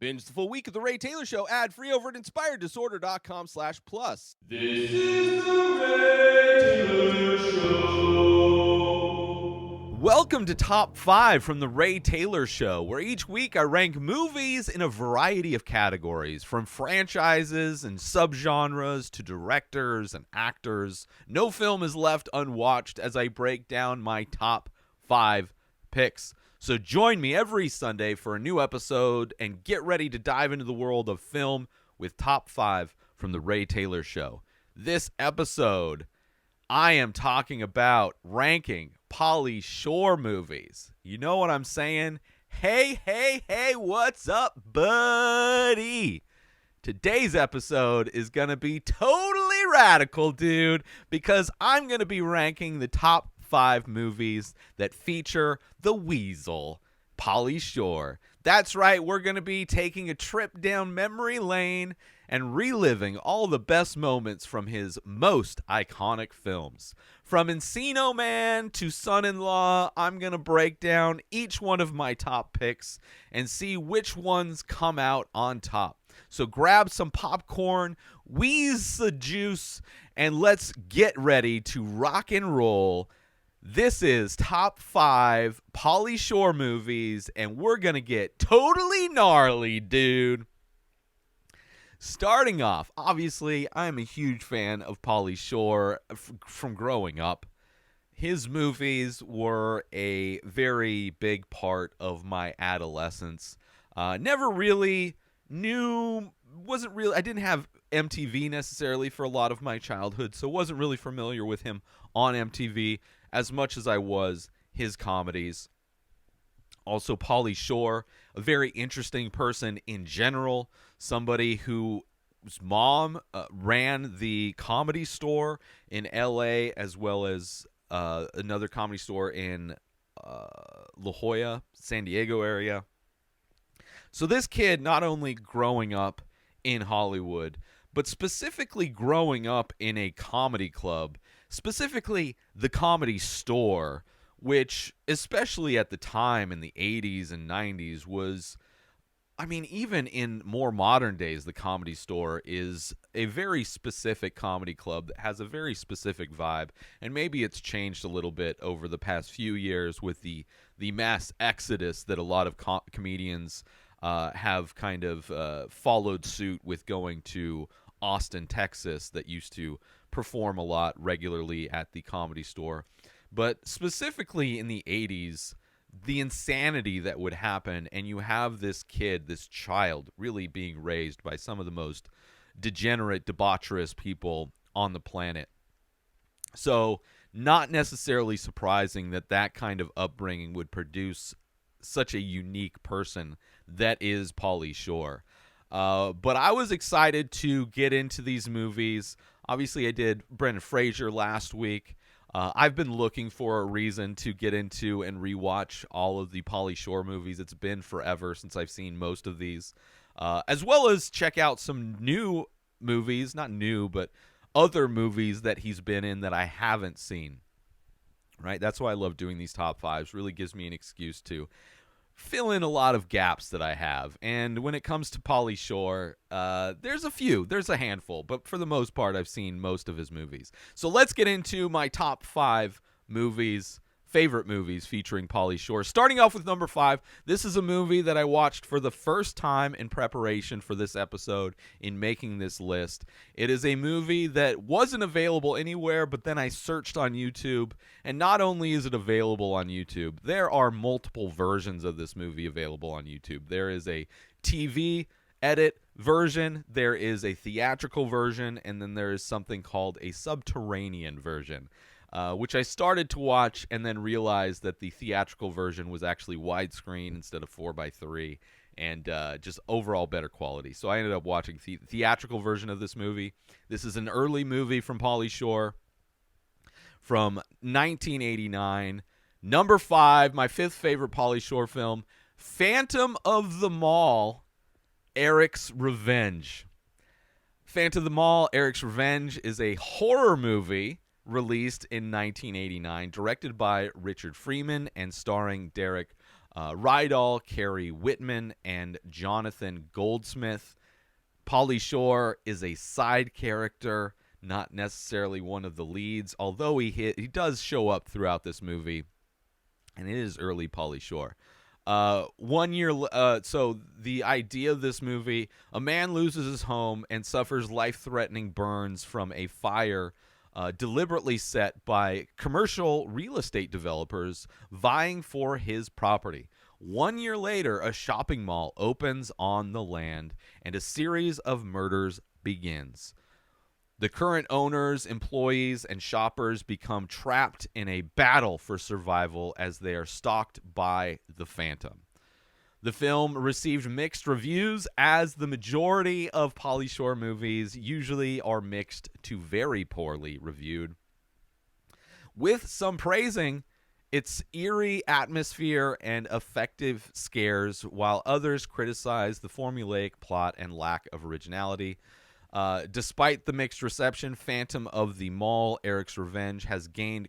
Binge the full week of The Ray Taylor Show ad-free over at inspireddisorder.com/plus. This is The Ray Taylor Show. Welcome to Top 5 from The Ray Taylor Show, where each week I rank movies in a variety of categories, from franchises and subgenres to directors and actors. No film is left unwatched as I break down my top 5 picks. So join me every Sunday for a new episode and get ready to dive into the world of film with Top 5 from The Ray Taylor Show. This episode, I am talking about ranking Pauly Shore movies. You know what I'm saying? Hey, what's up, buddy? Today's episode is going to be totally radical, dude, because I'm going to be ranking the top 5 movies that feature the Weasel, Pauly Shore. That's right, we're going to be taking a trip down memory lane and reliving all the best moments from his most iconic films. From Encino Man to Son-in-Law, I'm going to break down each one of my top picks and see which ones come out on top. So grab some popcorn, wheeze the juice, and let's get ready to rock and roll. This is Top 5 Pauly Shore movies, and we're going to get totally gnarly, dude. Starting off, obviously, I'm a huge fan of Pauly Shore from growing up. His movies were a very big part of my adolescence. Never really I didn't have MTV necessarily for a lot of my childhood, so wasn't really familiar with him on MTV as much as I was his comedies. Also, Pauly Shore, a very interesting person in general, somebody whose mom ran the Comedy Store in LA, as well as another comedy store in La Jolla, San Diego area. So this kid, not only growing up in Hollywood, but specifically growing up in a comedy club, specifically the Comedy Store, which, especially at the time in the 80s and 90s, was, I mean, even in more modern days, the Comedy Store is a very specific comedy club that has a very specific vibe, and maybe it's changed a little bit over the past few years with the mass exodus that a lot of comedians have kind of followed suit with going to Austin, Texas, that used to perform a lot regularly at the Comedy Store. But specifically in the 80s, the insanity that would happen, and you have this kid, this child, really being raised by some of the most degenerate, debaucherous people on the planet. So not necessarily surprising that that kind of upbringing would produce such a unique person that is Pauly Shore. But I was excited to get into these movies. Obviously, I did Brendan Fraser last week. I've been looking for a reason to get into and rewatch all of the Pauly Shore movies. It's been forever since I've seen most of these, as well as check out some new movies, not new, but other movies that he's been in that I haven't seen. Right? That's why I love doing these top 5s. Really gives me an excuse to fill in a lot of gaps that I have. And when it comes to Pauly Shore, there's a handful, but for the most part, I've seen most of his movies. So let's get into my top 5 favorite movies featuring Pauly Shore. Starting off with number 5, this is a movie that I watched for the first time in preparation for this episode in making this list. It is a movie that wasn't available anywhere, but then I searched on YouTube, and not only is it available on YouTube, there are multiple versions of this movie available on YouTube. There is a TV edit version, there is a theatrical version, and then there is something called a subterranean version. Which I started to watch and then realized that the theatrical version was actually widescreen instead of 4:3 and just overall better quality. So I ended up watching the theatrical version of this movie. This is an early movie from Pauly Shore from 1989. Number 5, my 5th favorite Pauly Shore film, Phantom of the Mall, Eric's Revenge. Phantom of the Mall, Eric's Revenge is a horror movie released in 1989, directed by Richard Freeman and starring Derek Rydell, Carrie Whitman, and Jonathan Goldsmith. Pauly Shore is a side character, not necessarily one of the leads, although he does show up throughout this movie, and it is early Pauly Shore. 1 year, so the idea of this movie: a man loses his home and suffers life-threatening burns from a fire deliberately set by commercial real estate developers vying for his property. 1 year later, a shopping mall opens on the land, and a series of murders begins. The current owners, employees, and shoppers become trapped in a battle for survival as they are stalked by the Phantom. The film received mixed reviews, as the majority of Pauly Shore movies usually are mixed to very poorly reviewed, with some praising its eerie atmosphere and effective scares, while others criticize the formulaic plot and lack of originality. Despite the mixed reception, Phantom of the Mall, Eric's Revenge has gained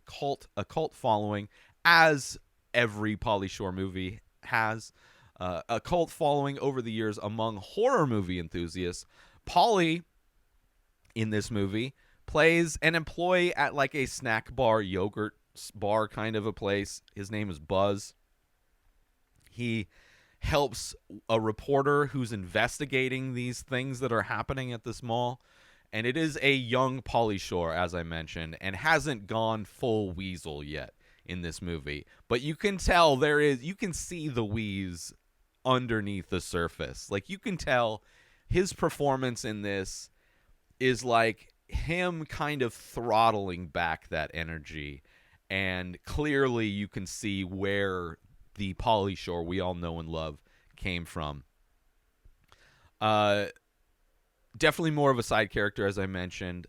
a cult following, as every Pauly Shore movie has. A cult following over the years among horror movie enthusiasts. Pauly, in this movie, plays an employee at like a snack bar, yogurt bar kind of a place. His name is Buzz. He helps a reporter who's investigating these things that are happening at this mall. And it is a young Pauly Shore, as I mentioned, and hasn't gone full weasel yet in this movie. But you can tell you can see the wheeze underneath the surface. Like, you can tell his performance in this is like him kind of throttling back that energy. And clearly you can see where the Pauly Shore we all know and love came from. Definitely more of a side character, as I mentioned.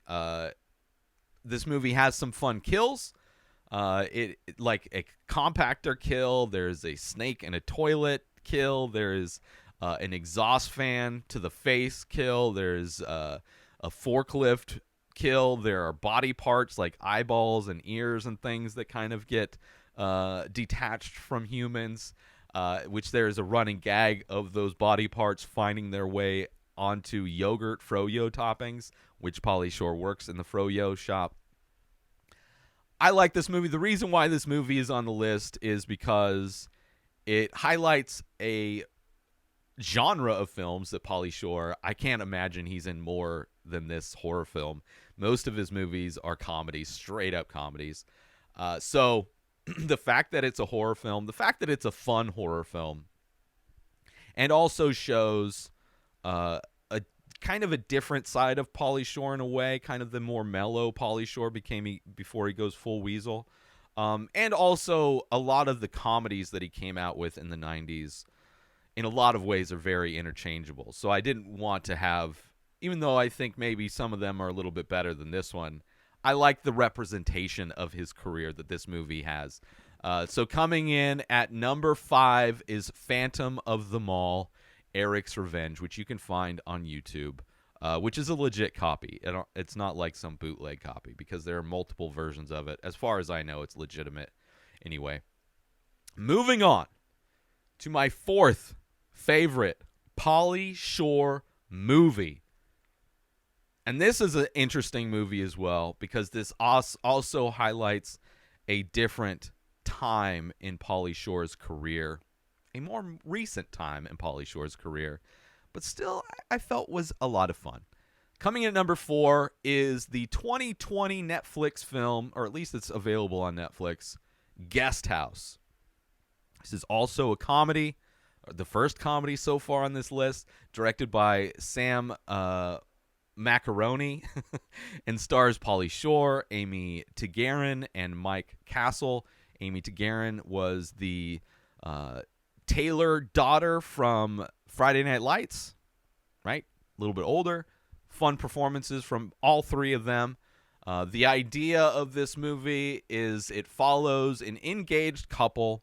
This movie has some fun kills. It like a compactor kill. There's a snake in a toilet kill. There's an exhaust fan to the face kill. There's a forklift kill. There are body parts like eyeballs and ears and things that kind of get detached from humans, which there is a running gag of those body parts finding their way onto yogurt froyo toppings, which Pauly Shore works in the froyo shop. I like this movie. The reason why this movie is on the list is because it highlights a genre of films that Pauly Shore, I can't imagine he's in more than this horror film. Most of his movies are comedies, straight up comedies. So the fact that it's a horror film, the fact that it's a fun horror film, and also shows a kind of a different side of Pauly Shore in a way, kind of the more mellow Pauly Shore before he goes full weasel. And also a lot of the comedies that he came out with in the 90s in a lot of ways are very interchangeable. So I didn't want to have, even though I think maybe some of them are a little bit better than this one, I like the representation of his career that this movie has. So coming in at number 5 is Phantom of the Mall, Eric's Revenge, which you can find on YouTube, which is a legit copy. It's not like some bootleg copy, because there are multiple versions of it. As far as I know, it's legitimate. Anyway, moving on to my 4th favorite Pauly Shore movie. And this is an interesting movie as well, because this also highlights a different time in Pauly Shore's career, a more recent time in Pauly Shore's career, but still I felt was a lot of fun. Coming in at number 4 is the 2020 Netflix film, or at least it's available on Netflix, Guest House. This is also a comedy, the first comedy so far on this list, directed by Sam Macaroni, and stars Pauly Shore, Amy Tagarin, and Mike Castle. Amy Tagarin was the Taylor daughter from Friday Night Lights, right? A little bit older. Fun performances from all three of them. The idea of this movie is it follows an engaged couple,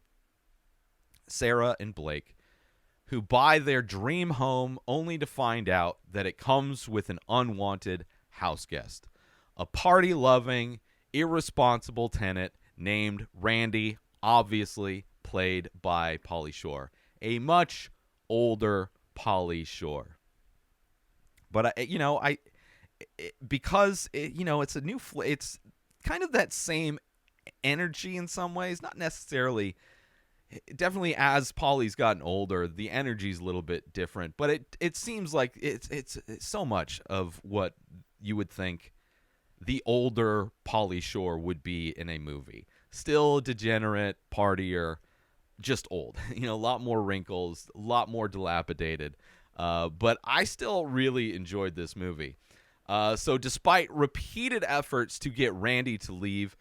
Sarah and Blake, who buy their dream home only to find out that it comes with an unwanted house guest, a party-loving, irresponsible tenant named Randy, obviously played by Pauly Shore, a much older Pauly Shore. But because it's a new it's kind of that same energy in some ways, not necessarily. Definitely, as Pauly's gotten older, the energy's a little bit different, but it seems like it's so much of what you would think the older Pauly Shore would be in a movie. Still degenerate, partier, just old. A lot more wrinkles, a lot more dilapidated. But I still really enjoyed this movie. So despite repeated efforts to get Randy to leave,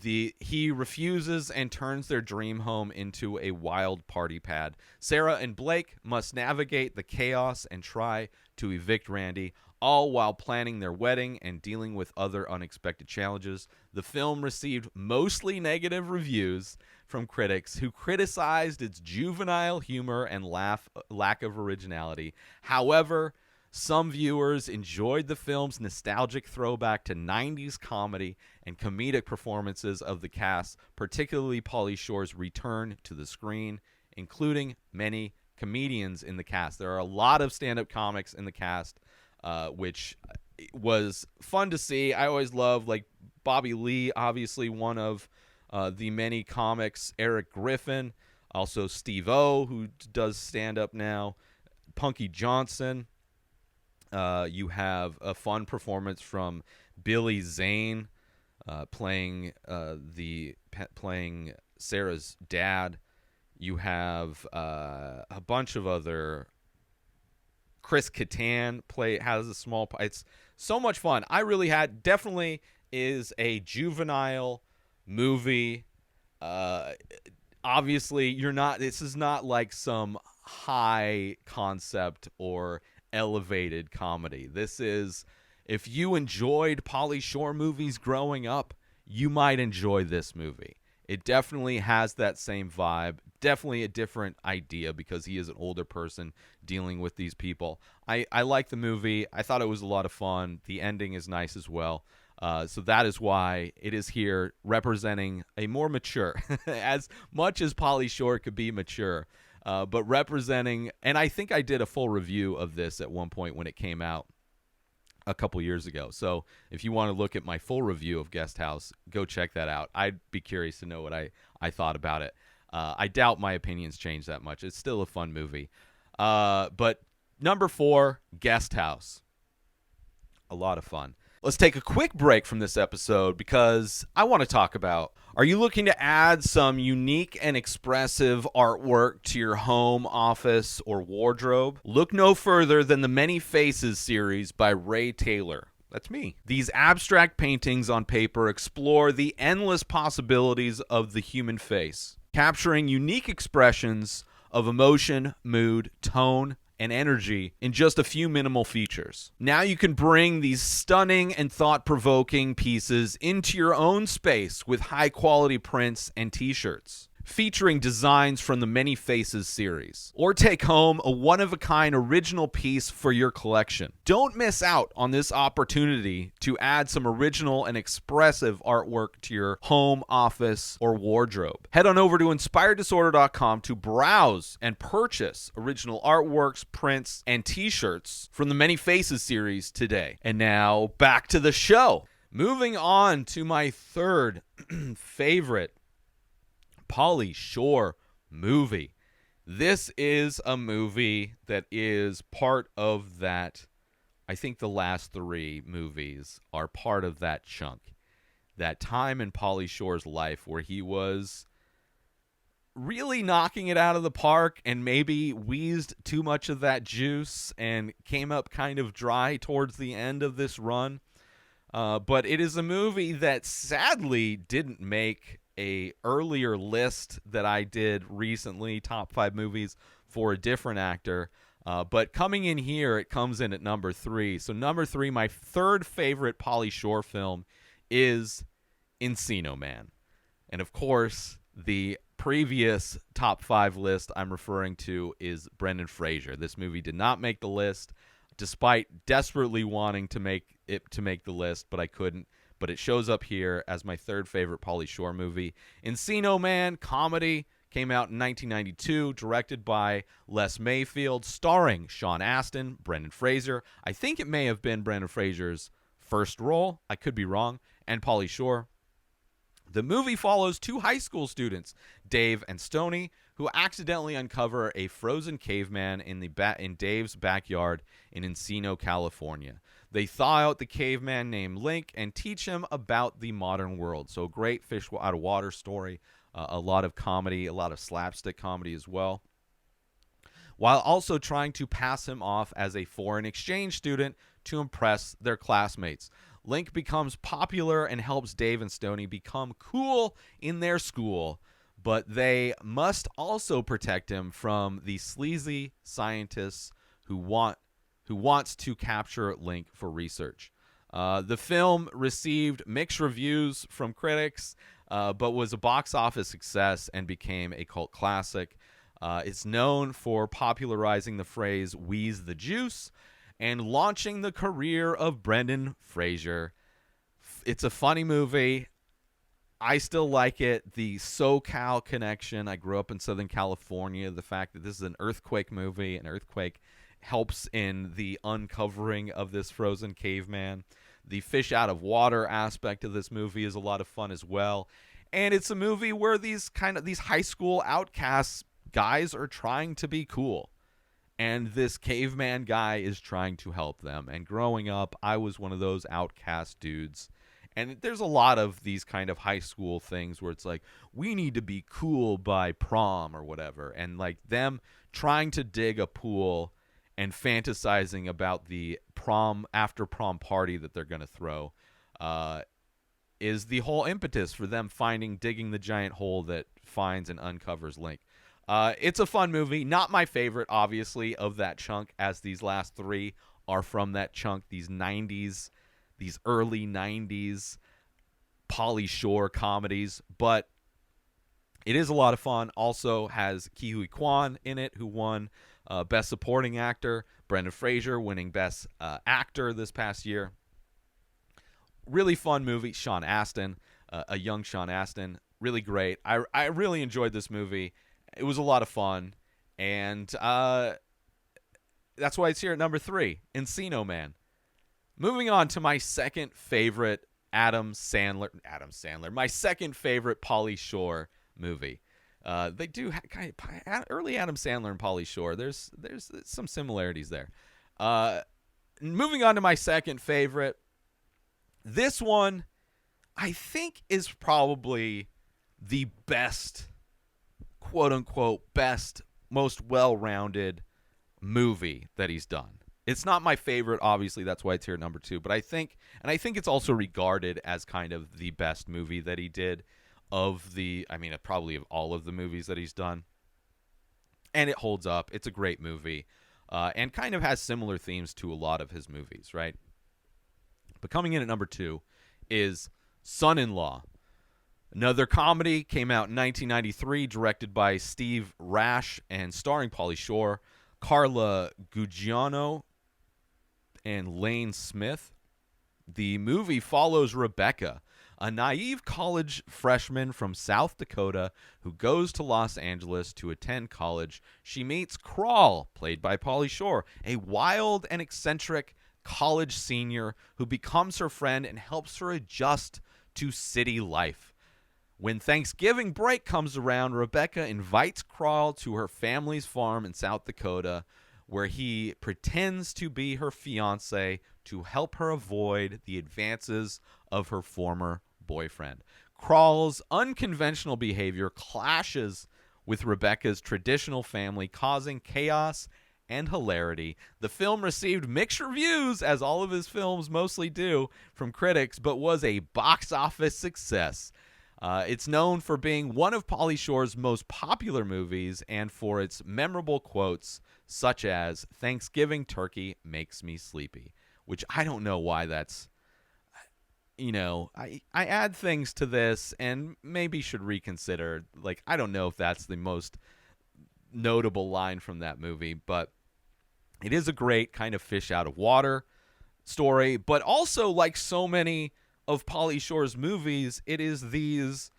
he refuses and turns their dream home into a wild party pad. Sarah and Blake must navigate the chaos and try to evict Randy, all while planning their wedding and dealing with other unexpected challenges. The film received mostly negative reviews from critics who criticized its juvenile humor and lack of originality. However, some viewers enjoyed the film's nostalgic throwback to 90s comedy and comedic performances of the cast, particularly Pauly Shore's return to the screen, including many comedians in the cast. There are a lot of stand-up comics in the cast, which was fun to see. I always love, like, Bobby Lee, obviously one of the many comics, Eric Griffin, also Steve-O, who does stand-up now, Punky Johnson. You have a fun performance from Billy Zane, playing Sarah's dad. You have a bunch of other. Chris Kattan has a small. It's so much fun. I really definitely is a juvenile movie. Obviously, this is not like some high concept or elevated comedy. This is, if you enjoyed Pauly Shore movies growing up, you might enjoy this movie. It definitely has that same vibe. Definitely a different idea because he is an older person dealing with these people. I like the movie. I thought it was a lot of fun. The ending is nice as well. So that is why it is here representing a more mature, as much as Pauly Shore could be mature, but representing, and I think I did a full review of this at one point when it came out a couple years ago. So if you want to look at my full review of Guest House, go check that out. I'd be curious to know what I thought about it. I doubt my opinions changed that much. It's still a fun movie. But number 4, Guest House. A lot of fun. Let's take a quick break from this episode because I want to talk about, are you looking to add some unique and expressive artwork to your home, office, or wardrobe? Look no further than the Many Faces series by Ray Taylor. That's me. These abstract paintings on paper explore the endless possibilities of the human face, capturing unique expressions of emotion, mood, tone, and energy in just a few minimal features. Now you can bring these stunning and thought-provoking pieces into your own space with high-quality prints and t-shirts featuring designs from the Many Faces series. Or take home a one-of-a-kind original piece for your collection. Don't miss out on this opportunity to add some original and expressive artwork to your home, office, or wardrobe. Head on over to InspiredDisorder.com to browse and purchase original artworks, prints, and t-shirts from the Many Faces series today. And now, back to the show. Moving on to my third favorite Pauly Shore movie. This is a movie that is part of that. I think the last 3 movies are part of that chunk. That time in Pauly Shore's life where he was really knocking it out of the park and maybe wheezed too much of that juice and came up kind of dry towards the end of this run. But it is a movie that sadly didn't make a earlier list that I did recently, top 5 movies for a different actor. But coming in here, it comes in at number 3. So number 3, my third favorite Pauly Shore film is Encino Man. And of course, the previous top 5 list I'm referring to is Brendan Fraser. This movie did not make the list, despite desperately wanting to make the list, but I couldn't. But it shows up here as my third favorite Pauly Shore movie. Encino Man, comedy, Came out in 1992, directed by Les Mayfield, starring Sean Astin, Brendan Fraser. I think it may have been Brendan Fraser's first role. I could be wrong. And Pauly Shore. The movie follows two high school students, Dave and Stoney, who accidentally uncover a frozen caveman in Dave's backyard in Encino, California. They thaw out the caveman named Link and teach him about the modern world. So, great fish out of water story. A lot of comedy, a lot of slapstick comedy as well, while also trying to pass him off as a foreign exchange student to impress their classmates. Link becomes popular and helps Dave and Stoney become cool in their school, but they must also protect him from the sleazy scientists who wants to capture Link for research. The film received mixed reviews from critics, but was a box office success and became a cult classic. It's known for popularizing the phrase "wheeze the juice" and launching the career of Brendan Fraser. It's a funny movie. I still like it. The SoCal connection. I grew up in Southern California. The fact that this is an earthquake movie, an earthquake helps in the uncovering of this frozen caveman. The fish out of water aspect of this movie is a lot of fun as well. And it's a movie where these high school outcasts guys are trying to be cool. And this caveman guy is trying to help them. And growing up, I was one of those outcast dudes. And there's a lot of these kind of high school things where it's like, we need to be cool by prom or whatever. And like them trying to dig a pool and fantasizing about the after prom party that they're going to throw is the whole impetus for them digging the giant hole that finds and uncovers Link. It's a fun movie. Not my favorite, obviously, of that chunk, as these last three are from that chunk, these early 90s Pauly Shore comedies. But it is a lot of fun. Also has Ke Huy Quan in it, who won Best Supporting Actor. Brendan Fraser winning Best Actor this past year. Really fun movie. Sean Astin, a young Sean Astin. Really great. I really enjoyed this movie. It was a lot of fun. And that's why it's here at number 3, Encino Man. Moving on to my second favorite my second favorite Pauly Shore movie. They do kind of early Adam Sandler and Pauly Shore. There's some similarities there. Moving on to my second favorite. This one, I think, is probably the best, quote unquote, best, most well-rounded movie that he's done. It's not my favorite, obviously. That's why it's here at number 2. But I think it's also regarded as kind of the best movie that he did probably of all of the movies that he's done. And it holds up. It's a great movie. And kind of has similar themes to a lot of his movies, right? But coming in at number 2 is Son-in-Law. Another comedy, came out in 1993, directed by Steve Rash and starring Pauly Shore, Carla Gugino, and Lane Smith. The movie follows Rebecca, a naive college freshman from South Dakota who goes to Los Angeles to attend college. She meets Crawl, played by Pauly Shore, a wild and eccentric college senior who becomes her friend and helps her adjust to city life. When Thanksgiving break comes around, Rebecca invites Crawl to her family's farm in South Dakota, where he pretends to be her fiancé to help her avoid the advances of her former boyfriend. Crawl's unconventional behavior clashes with Rebecca's traditional family, causing chaos and hilarity. The film received mixed reviews, as all of his films mostly do, from critics, but was a box office success. It's known for being one of Pauly Shore's most popular movies and for its memorable quotes such as, "Thanksgiving turkey makes me sleepy," which I don't know why that's, I add things to this and maybe should reconsider. Like, I don't know if that's the most notable line from that movie, but it is a great kind of fish out of water story. But also, like so many of Pauly Shore's movies, it is these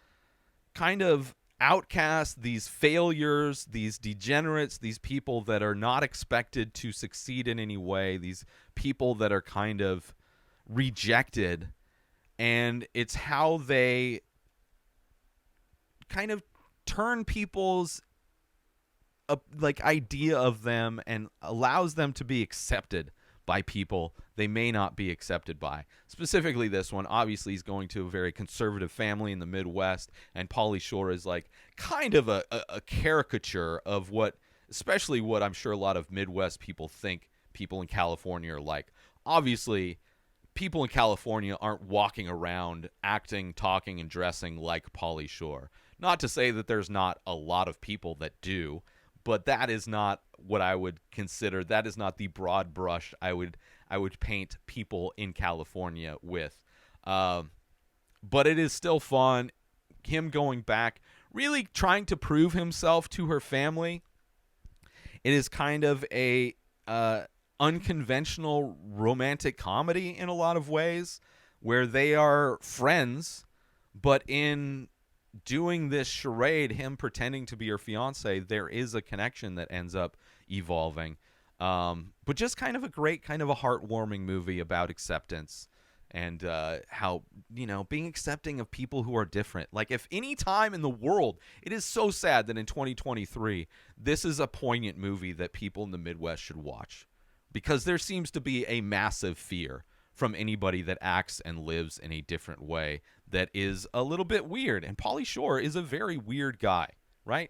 kind of outcasts, these failures, these degenerates, these people that are not expected to succeed in any way, these people that are kind of rejected, and it's how they kind of turn people's idea of them and allows them to be accepted by people they may not be accepted by. Specifically this one, obviously he's going to a very conservative family in the Midwest, and Pauly Shore is like kind of a caricature of what, especially what I'm sure a lot of Midwest people think people in California are like. Obviously, people in California aren't walking around acting, talking, and dressing like Pauly Shore. Not to say that there's not a lot of people that do, but that is not what I would consider. That is not the broad brush I would paint people in California with. But it is still fun. Him going back, really trying to prove himself to her family. It is kind of a unconventional romantic comedy in a lot of ways, where they are friends, but in doing this charade, him pretending to be her fiance, there is a connection that ends up evolving. But just kind of a great, kind of a heartwarming movie about acceptance and how, being accepting of people who are different. Like, if any time in the world, it is so sad that in 2023, this is a poignant movie that people in the Midwest should watch, because there seems to be a massive fear from anybody that acts and lives in a different way that is a little bit weird. And Pauly Shore is a very weird guy, right?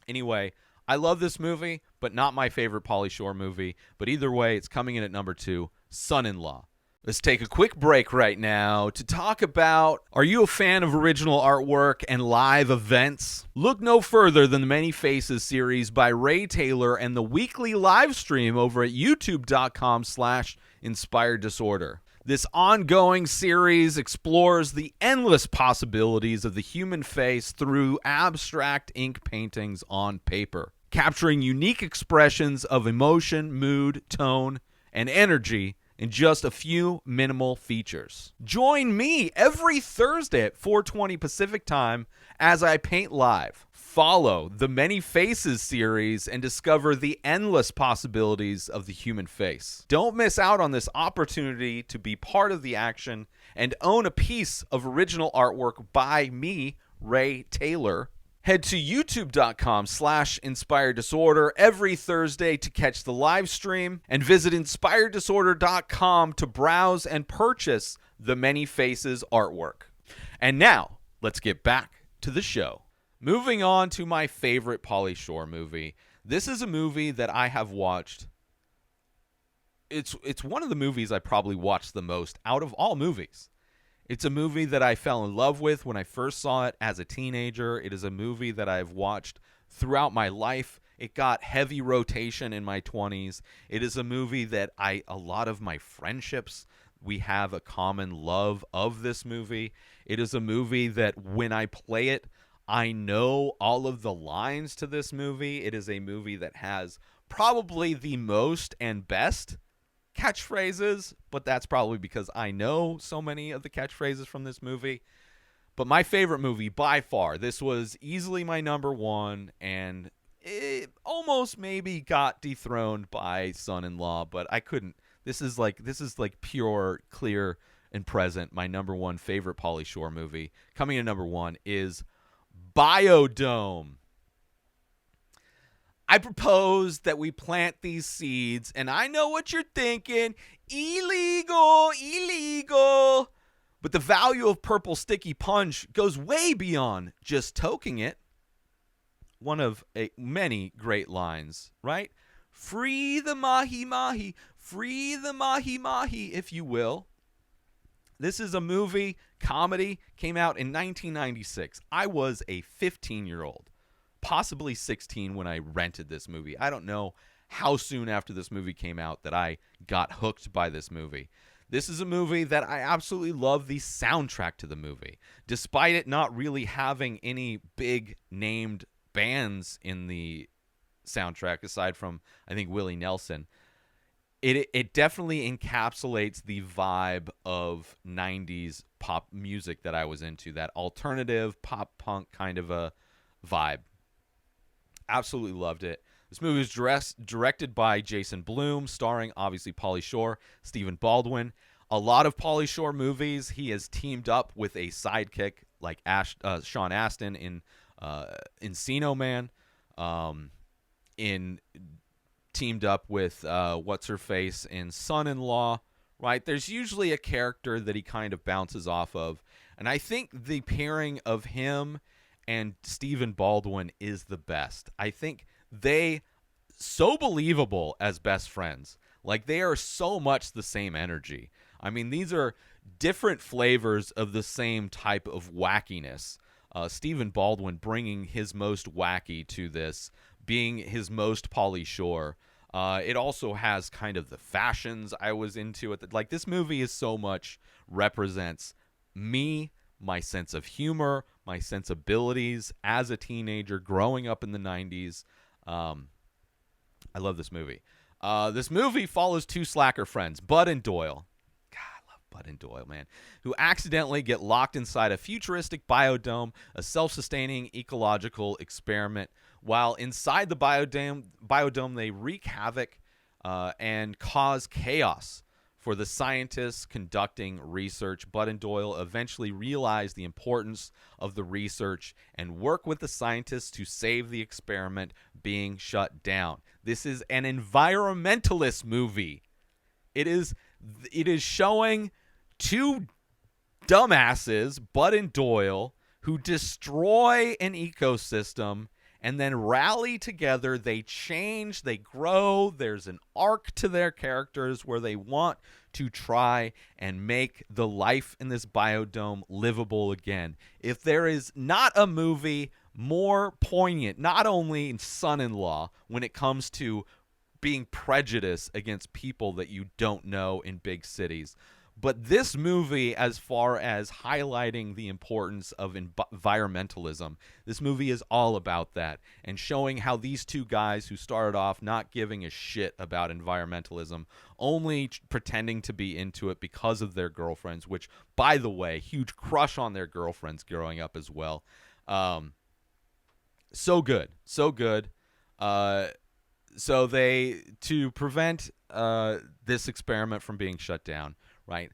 Anyway, I love this movie, but not my favorite Pauly Shore movie. But either way, it's coming in at number 2, Son-in-Law. Let's take a quick break right now to talk about, are you a fan of original artwork and live events? Look no further than the Many Faces series by Ray Taylor and the weekly live stream over at youtube.com/Inspired Disorder. This ongoing series explores the endless possibilities of the human face through abstract ink paintings on paper, capturing unique expressions of emotion, mood, tone, and energy in just a few minimal features. Join me every Thursday at 4:20 Pacific Time as I paint live. Follow the Many Faces series and discover the endless possibilities of the human face. Don't miss out on this opportunity to be part of the action and own a piece of original artwork by me, Ray Taylor. Head to youtube.com/Inspired Disorder every Thursday to catch the live stream, and visit inspireddisorder.com to browse and purchase the Many Faces artwork. And now, let's get back to the show. Moving on to my favorite Pauly Shore movie. This is a movie that I have watched. It's one of the movies I probably watched the most out of all movies. It's a movie that I fell in love with when I first saw it as a teenager. It is a movie that I've watched throughout my life. It got heavy rotation in my 20s. It is a movie that a lot of my friendships, we have a common love of this movie. It is a movie that when I play it, I know all of the lines to this movie. It is a movie that has probably the most and best catchphrases, but that's probably because I know so many of the catchphrases from this movie. But my favorite movie by far, this was easily my number 1, and it almost maybe got dethroned by Son-in-Law, but I couldn't. This is like pure, clear, and present. My number 1 favorite Pauly Shore movie, coming in number 1, is Biodome. I propose that we plant these seeds, and I know what you're thinking. Illegal. But the value of purple sticky punch goes way beyond just toking it. One of many great lines, right? Free the mahi-mahi, free the mahi-mahi, if you will. This is a movie, comedy, came out in 1996. I was a 15-year-old, possibly 16 when I rented this movie. I don't know how soon after this movie came out that I got hooked by this movie. This is a movie that I absolutely love the soundtrack to the movie. Despite it not really having any big named bands in the soundtrack, aside from, I think, Willie Nelson, it definitely encapsulates the vibe of 90s pop music that I was into, that alternative pop punk kind of a vibe. Absolutely loved it. This movie was directed by Jason Blum, starring obviously Pauly Shore, Stephen Baldwin. A lot of Pauly Shore movies, he has teamed up with a sidekick like Sean Astin in Encino Man, um, in teamed up with what's her face in Son-in-Law. Right, there's usually a character that he kind of bounces off of, and I think the pairing of him and Stephen Baldwin is the best. I think they so believable as best friends. Like they are so much the same energy. I mean, these are different flavors of the same type of wackiness. Stephen Baldwin bringing his most wacky to this, being his most Pauly Shore. It also has kind of the fashions I was into. Like this movie is so much represents me, my sense of humor, my sensibilities as a teenager growing up in the 90s. I love this movie. This movie follows two slacker friends, Bud and Doyle. God, I love Bud and Doyle, man. Who accidentally get locked inside a futuristic biodome, a self-sustaining ecological experiment. While inside the biodome they wreak havoc and cause chaos for the scientists conducting research. Bud and Doyle eventually realize the importance of the research and work with the scientists to save the experiment being shut down. This is an environmentalist movie. It is showing two dumbasses, Bud and Doyle, who destroy an ecosystem and then rally together. They change, they grow. There's an arc to their characters where they want to try and make the life in this biodome livable again. If there is not a movie more poignant, not only in Son-in-Law, when it comes to being prejudiced against people that you don't know in big cities, but this movie, as far as highlighting the importance of environmentalism, this movie is all about that and showing how these two guys who started off not giving a shit about environmentalism, only pretending to be into it because of their girlfriends, which, by the way, huge crush on their girlfriends growing up as well. So good. So good. So they, to prevent this experiment from being shut down, right?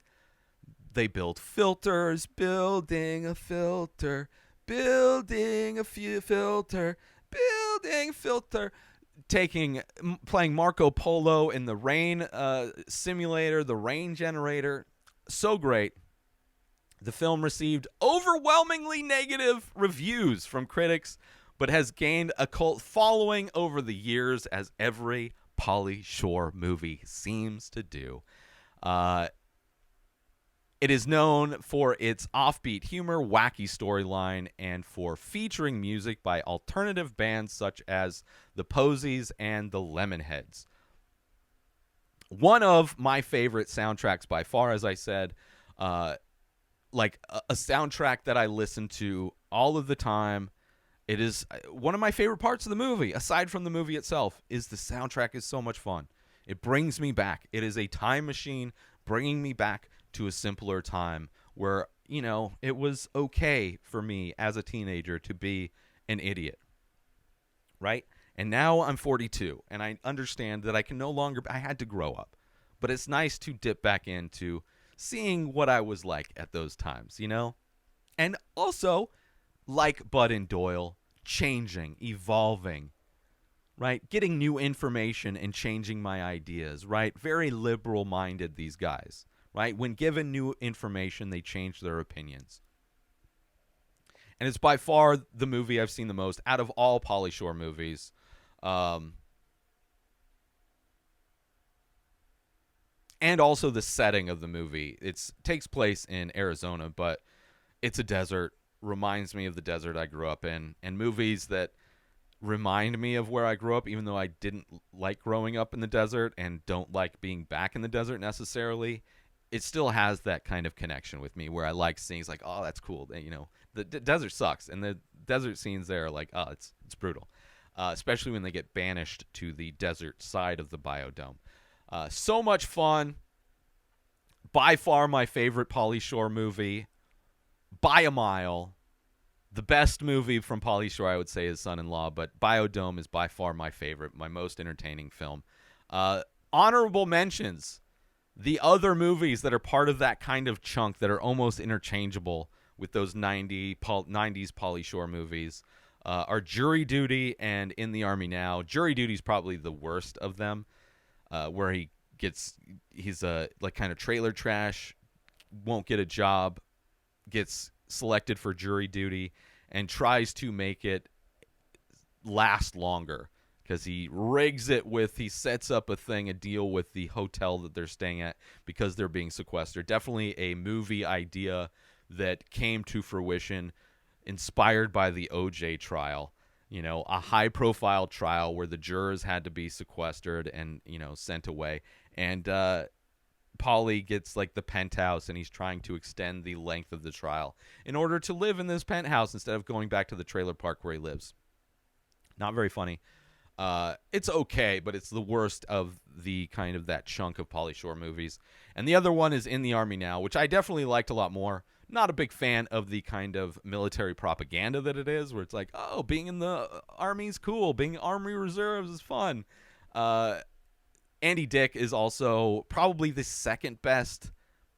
They build filters, building a filter, building a filter, building filter, playing Marco Polo in the rain simulator, the rain generator. So great. The film received overwhelmingly negative reviews from critics, but has gained a cult following over the years, as every Pauly Shore movie seems to do. It is known for its offbeat humor, wacky storyline, and for featuring music by alternative bands such as the Posies and the Lemonheads. One of my favorite soundtracks by far, as I said, like a soundtrack that I listen to all of the time. It is one of my favorite parts of the movie, aside from the movie itself, is the soundtrack is so much fun. It brings me back. It is a time machine bringing me back to a simpler time where, you know, it was okay for me as a teenager to be an idiot, right? And now I'm 42, and I understand that I had to grow up. But it's nice to dip back into seeing what I was like at those times, you know? And also, like Bud and Doyle, changing, evolving, right? Getting new information and changing my ideas, right? Very liberal-minded, these guys, right? When given new information, they change their opinions. And it's by far the movie I've seen the most out of all Pauly Shore movies. And also the setting of the movie. It takes place in Arizona, but it's a desert. Reminds me of the desert I grew up in. And movies that remind me of where I grew up, even though I didn't like growing up in the desert and don't like being back in the desert necessarily, it still has that kind of connection with me where I like seeing, it's like, oh, that's cool. You know, the desert sucks. And the desert scenes there are like, oh, it's brutal. Especially when they get banished to the desert side of the biodome. So much fun. By far my favorite Pauly Shore movie. By a mile. The best movie from Pauly Shore, I would say, is Son-in-Law, but Biodome is by far my favorite, my most entertaining film. Honorable mentions. The other movies that are part of that kind of chunk that are almost interchangeable with those 90s Pauly Shore movies are Jury Duty and In the Army Now. Jury Duty is probably the worst of them, where he's like kind of trailer trash, won't get a job, gets selected for jury duty, and tries to make it last longer because he sets up a deal with the hotel that they're staying at because they're being sequestered. Definitely a movie idea that came to fruition, inspired by the OJ trial. A high-profile trial where the jurors had to be sequestered and, sent away. And Pauly gets, like, the penthouse, and he's trying to extend the length of the trial in order to live in this penthouse instead of going back to the trailer park where he lives. Not very funny. It's okay, but it's the worst of the kind of that chunk of Pauly Shore movies. And the other one is In the Army Now, which I definitely liked a lot more. Not a big fan of the kind of military propaganda that it is, where it's like, oh, being in the Army's cool. Being Army Reserves is fun. Andy Dick is also probably the second best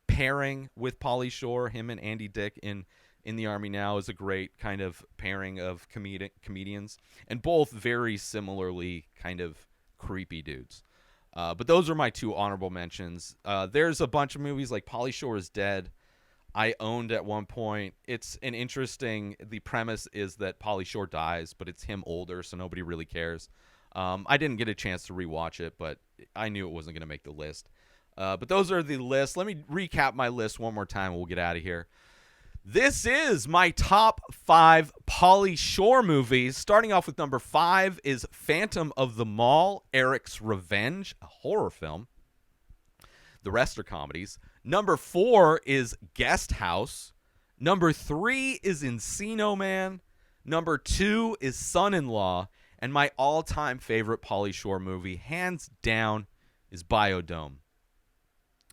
pairing with Pauly Shore. Him and Andy Dick in the Army Now is a great kind of pairing of comedians, and both very similarly kind of creepy dudes. But those are my two honorable mentions. There's a bunch of movies like Pauly Shore is Dead. I owned at one point. It's an interesting. The premise is that Pauly Shore dies, but it's him older, so nobody really cares. I didn't get a chance to rewatch it, but I knew it wasn't going to make the list. But those are the lists. Let me recap my list one more time, and we'll get out of here. This is my top 5 Pauly Shore movies. Starting off with number 5 is Phantom of the Mall, Eric's Revenge, a horror film. The rest are comedies. Number 4 is Guest House. Number 3 is Encino Man. Number 2 is Son-in-Law. And my all-time favorite Pauly Shore movie, hands down, is Biodome.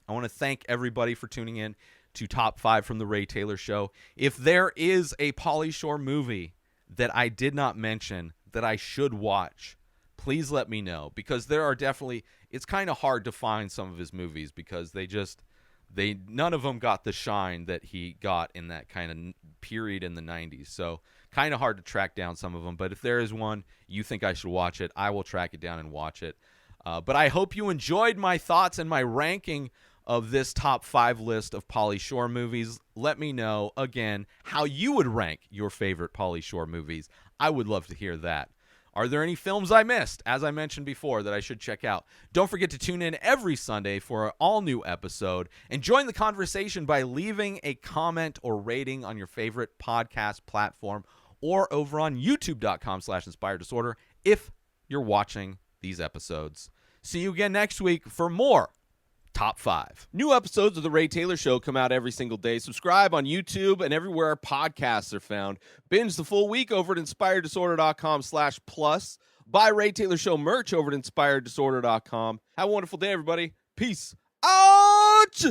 I want to thank everybody for tuning in to Top 5 from The Ray Taylor Show. If there is a Pauly Shore movie that I did not mention that I should watch, please let me know, because there are definitely, it's kind of hard to find some of his movies because none of them got the shine that he got in that kind of period in the 90s. So kind of hard to track down some of them. But if there is one you think I should watch it, I will track it down and watch it. But I hope you enjoyed my thoughts and my ranking of this top 5 list of Pauly Shore movies. Let me know, again, how you would rank your favorite Pauly Shore movies. I would love to hear that. Are there any films I missed, as I mentioned before, that I should check out? Don't forget to tune in every Sunday for an all-new episode and join the conversation by leaving a comment or rating on your favorite podcast platform or over on youtube.com/inspireddisorder if you're watching these episodes. See you again next week for more Top 5. New episodes of The Ray Taylor Show come out every single day. Subscribe on YouTube and everywhere our podcasts are found. Binge the full week over at inspireddisorder.com/plus. Buy Ray Taylor Show merch over at inspireddisorder.com. Have a wonderful day, everybody. Peace out!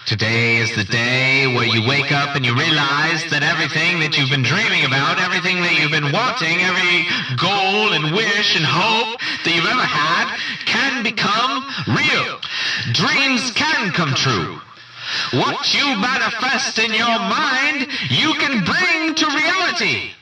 Today is the day where you wake up and you realize that everything that you've been dreaming about, everything that you've been wanting, every goal and wish and hope that you've ever had can become real. Dreams can come true. What you manifest in your mind, you can bring to reality.